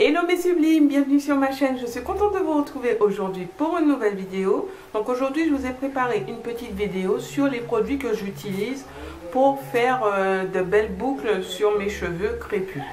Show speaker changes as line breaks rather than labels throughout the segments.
Hello mes sublimes, bienvenue sur ma chaîne. Je suis contente de vous retrouver aujourd'hui pour une nouvelle vidéo. Donc aujourd'hui je vous ai préparé une petite vidéo sur les produits que j'utilise pour faire de belles boucles sur mes cheveux crépus.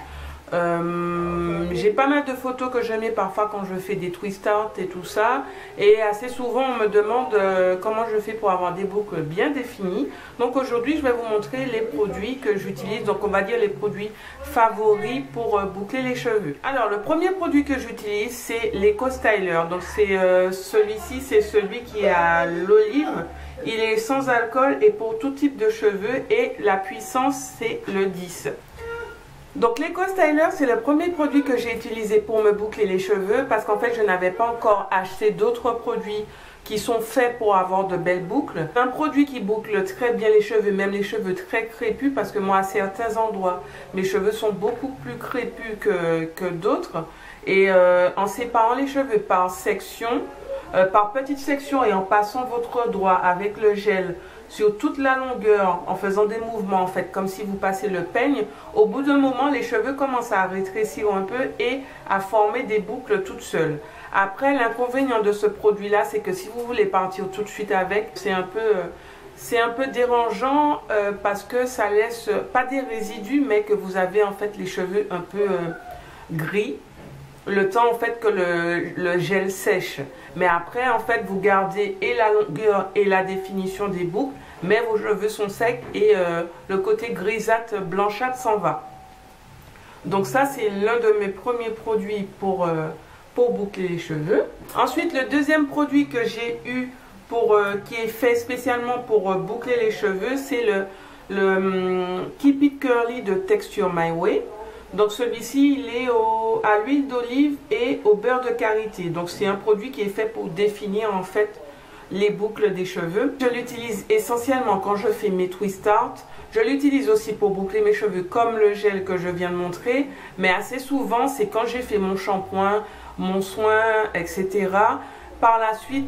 J'ai pas mal de photos que je mets parfois quand je fais des twist art et tout ça, et assez souvent on me demande comment je fais pour avoir des boucles bien définies. Donc aujourd'hui je vais vous montrer les produits que j'utilise, donc on va dire les produits favoris pour boucler les cheveux. Alors le premier produit que j'utilise c'est l'Eco Styler. Donc c'est celui-ci, c'est celui qui a l'olive. Il est sans alcool et pour tout type de cheveux, et la puissance c'est le 10. Donc l'Eco Styler, c'est le premier produit que j'ai utilisé pour me boucler les cheveux, parce qu'en fait je n'avais pas encore acheté d'autres produits qui sont faits pour avoir de belles boucles. Un produit qui boucle très bien les cheveux, même les cheveux très crépus, parce que moi à certains endroits mes cheveux sont beaucoup plus crépus que d'autres. Et en séparant les cheveux par section, par petites sections, et en passant votre doigt avec le gel sur toute la longueur, en faisant des mouvements en fait comme si vous passez le peigne, au bout d'un moment les cheveux commencent à rétrécir un peu et à former des boucles toutes seules. Après, l'inconvénient de ce produit là, c'est que si vous voulez partir tout de suite avec, c'est un peu dérangeant, parce que ça laisse pas des résidus, mais que vous avez en fait les cheveux un peu gris le temps en fait que le gel sèche. Mais après en fait vous gardez et la longueur et la définition des boucles, mais vos cheveux sont secs et le côté grisâtre blanchâtre s'en va. Donc ça c'est l'un de mes premiers produits pour boucler les cheveux. Ensuite le deuxième produit que j'ai eu qui est fait spécialement pour boucler les cheveux, c'est le Keep It Curly de Texture My Way. Donc celui-ci il est à l'huile d'olive et au beurre de karité. Donc c'est un produit qui est fait pour définir en fait les boucles des cheveux. Je l'utilise essentiellement quand je fais mes twist art. Je l'utilise aussi pour boucler mes cheveux comme le gel que je viens de montrer. Mais assez souvent c'est quand j'ai fait mon shampoing, mon soin, etc. Par la suite,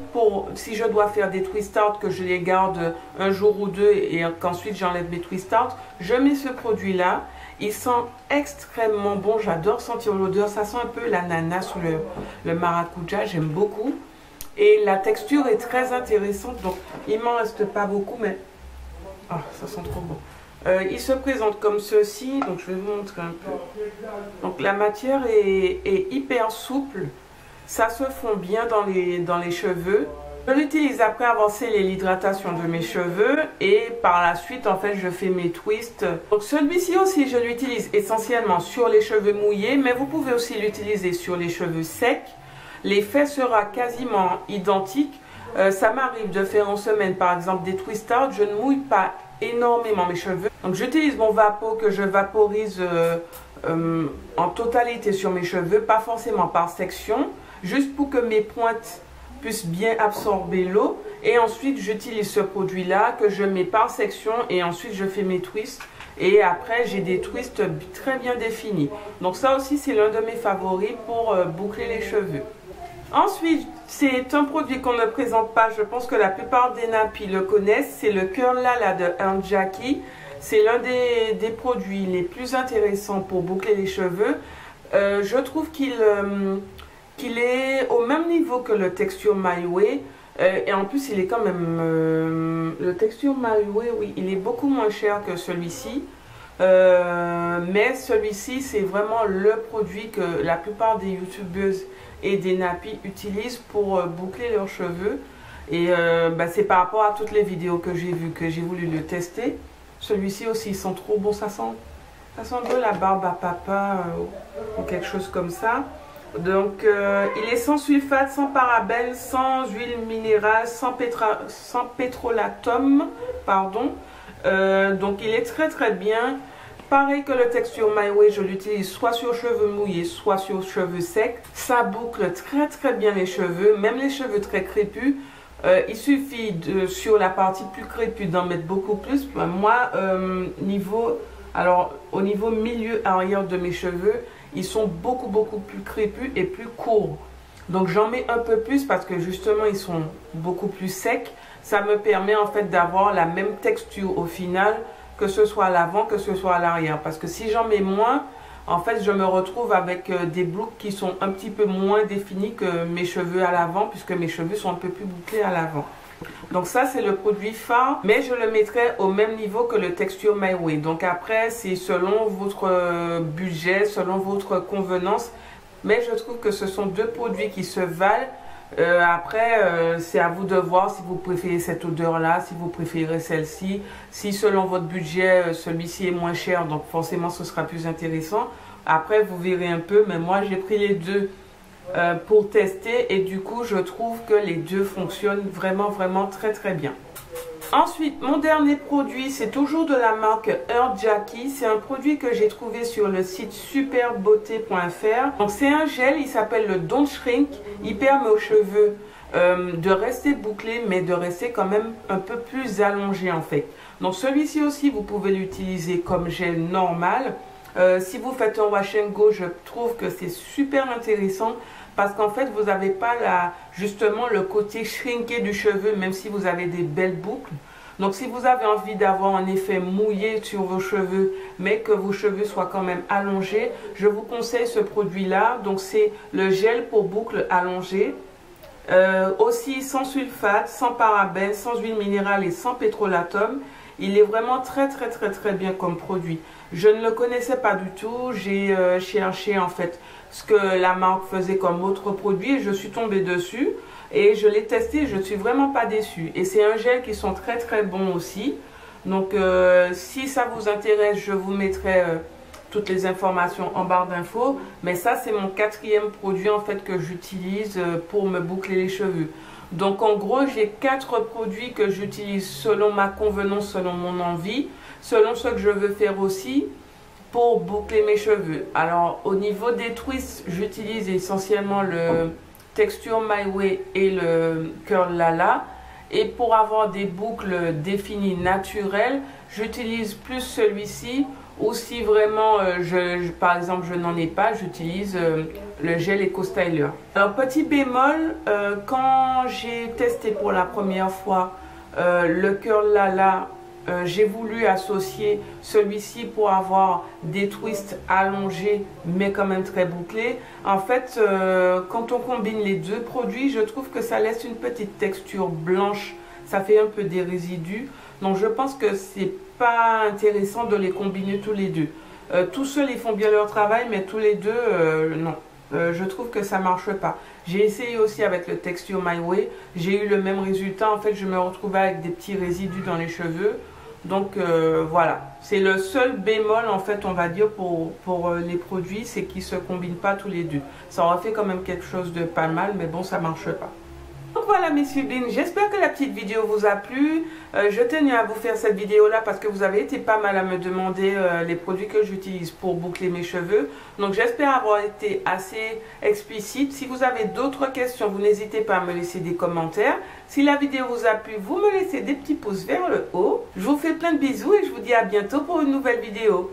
si je dois faire des twist art, que je les garde un jour ou deux et qu'ensuite j'enlève mes twist art, je mets ce produit là. Il sent extrêmement bon, j'adore sentir l'odeur, ça sent un peu l'ananas ou le maracuja, j'aime beaucoup. Et la texture est très intéressante, donc il m'en reste pas beaucoup, mais ah, ça sent trop bon. Il se présente comme ceci, donc je vais vous montrer un peu. Donc la matière est hyper souple, ça se fond bien dans les cheveux. Je l'utilise après avoir scellé l'hydratation de mes cheveux, et par la suite en fait je fais mes twists. Donc celui-ci aussi je l'utilise essentiellement sur les cheveux mouillés, mais vous pouvez aussi l'utiliser sur les cheveux secs. L'effet sera quasiment identique. Ça m'arrive de faire en semaine par exemple des twist art, je ne mouille pas énormément mes cheveux. Donc j'utilise mon vapeau que je vaporise en totalité sur mes cheveux, pas forcément par section, juste pour que mes pointes puisse bien absorber l'eau. Et ensuite j'utilise ce produit là que je mets par section, et ensuite je fais mes twists, et après j'ai des twists très bien définis. Donc ça aussi c'est l'un de mes favoris pour boucler les cheveux. Ensuite c'est un produit qu'on ne présente pas, je pense que la plupart des nappies le connaissent, c'est le Curl Lala de Aunt Jackie. C'est l'un des produits les plus intéressants pour boucler les cheveux. Je trouve qu'il est au même niveau que le Texture My Way, et en plus il est quand même le Texture My Way, oui, il est beaucoup moins cher que celui-ci, mais celui-ci c'est vraiment le produit que la plupart des youtubeuses et des nappies utilisent pour boucler leurs cheveux, et c'est par rapport à toutes les vidéos que j'ai vues que j'ai voulu le tester. Celui-ci aussi, il sent trop bon, ça sent un peu la barbe à papa ou quelque chose comme ça. Donc il est sans sulfate, sans parabènes, sans huile minérale, sans pétrolatum, pardon. Donc il est très très bien. Pareil que le Texture My Way, je l'utilise soit sur cheveux mouillés, soit sur cheveux secs. Ça boucle très très bien les cheveux, même les cheveux très crépus. Il suffit sur la partie plus crépue d'en mettre beaucoup plus. Moi, au niveau milieu arrière de mes cheveux, ils sont beaucoup plus crépus et plus courts. Donc j'en mets un peu plus parce que justement ils sont beaucoup plus secs. Ça me permet en fait d'avoir la même texture au final, que ce soit à l'avant, que ce soit à l'arrière. Parce que si j'en mets moins, en fait je me retrouve avec des boucles qui sont un petit peu moins définies que mes cheveux à l'avant, puisque mes cheveux sont un peu plus bouclés à l'avant. Donc ça c'est le produit phare, mais je le mettrai au même niveau que le Texture My Way. Donc après c'est selon votre budget, selon votre convenance, mais je trouve que ce sont deux produits qui se valent. Après c'est à vous de voir si vous préférez cette odeur là, si vous préférez celle-ci. Si selon votre budget celui-ci est moins cher, donc forcément ce sera plus intéressant. Après vous verrez un peu, mais moi j'ai pris les deux pour tester et du coup je trouve que les deux fonctionnent vraiment très très bien. Ensuite, mon dernier produit, c'est toujours de la marque Earth Jackie. C'est un produit que j'ai trouvé sur le site superbeauté.fr. Donc c'est un gel, il s'appelle le Don't Shrink. Il permet aux cheveux de rester bouclés, mais de rester quand même un peu plus allongés en fait. Donc celui-ci aussi, vous pouvez l'utiliser comme gel normal. Si vous faites un wash and go, je trouve que c'est super intéressant parce qu'en fait vous n'avez pas justement le côté shrinké du cheveu, même si vous avez des belles boucles. Donc si vous avez envie d'avoir un effet mouillé sur vos cheveux, mais que vos cheveux soient quand même allongés, je vous conseille ce produit là. Donc c'est le gel pour boucles allongées, aussi sans sulfate, sans parabènes, sans huile minérale et sans pétrolatum. Il est vraiment très bien comme produit. Je ne le connaissais pas du tout. J'ai cherché en fait ce que la marque faisait comme autre produit et je suis tombée dessus et je l'ai testé. Je ne suis vraiment pas déçue. Et c'est un gel qui sont très bons aussi. Donc si ça vous intéresse, je vous mettrai toutes les informations en barre d'infos. Mais ça c'est mon quatrième produit en fait que j'utilise pour me boucler les cheveux. Donc en gros j'ai 4 produits que j'utilise selon ma convenance, selon mon envie, selon ce que je veux faire aussi pour boucler mes cheveux. Alors au niveau des twists, j'utilise essentiellement le Texture My Way et le Curl Lala. Et pour avoir des boucles définies naturelles, j'utilise plus celui-ci. Ou si vraiment, par exemple, je n'en ai pas, j'utilise le gel Eco Styler. Alors, petit bémol, quand j'ai testé pour la première fois le Curl Lala, j'ai voulu associer celui-ci pour avoir des twists allongés, mais quand même très bouclés. En fait, quand on combine les deux produits, je trouve que ça laisse une petite texture blanche. Ça fait un peu des résidus. Donc, je pense que c'est pas intéressant de les combiner tous les deux. Tous seuls ils font bien leur travail, mais tous les deux non, je trouve que ça marche pas. J'ai essayé aussi avec le Texture My Way, j'ai eu le même résultat. En fait je me retrouvais avec des petits résidus dans les cheveux. Donc voilà, c'est le seul bémol en fait on va dire pour les produits, c'est qu'ils se combinent pas tous les deux. Ça aurait fait quand même quelque chose de pas mal, mais bon ça marche pas. Donc voilà mes sublines, j'espère que la petite vidéo vous a plu. Je tenais à vous faire cette vidéo là parce que vous avez été pas mal à me demander les produits que j'utilise pour boucler mes cheveux. Donc j'espère avoir été assez explicite. Si vous avez d'autres questions, vous n'hésitez pas à me laisser des commentaires. Si la vidéo vous a plu, vous me laissez des petits pouces vers le haut. Je vous fais plein de bisous et je vous dis à bientôt pour une nouvelle vidéo.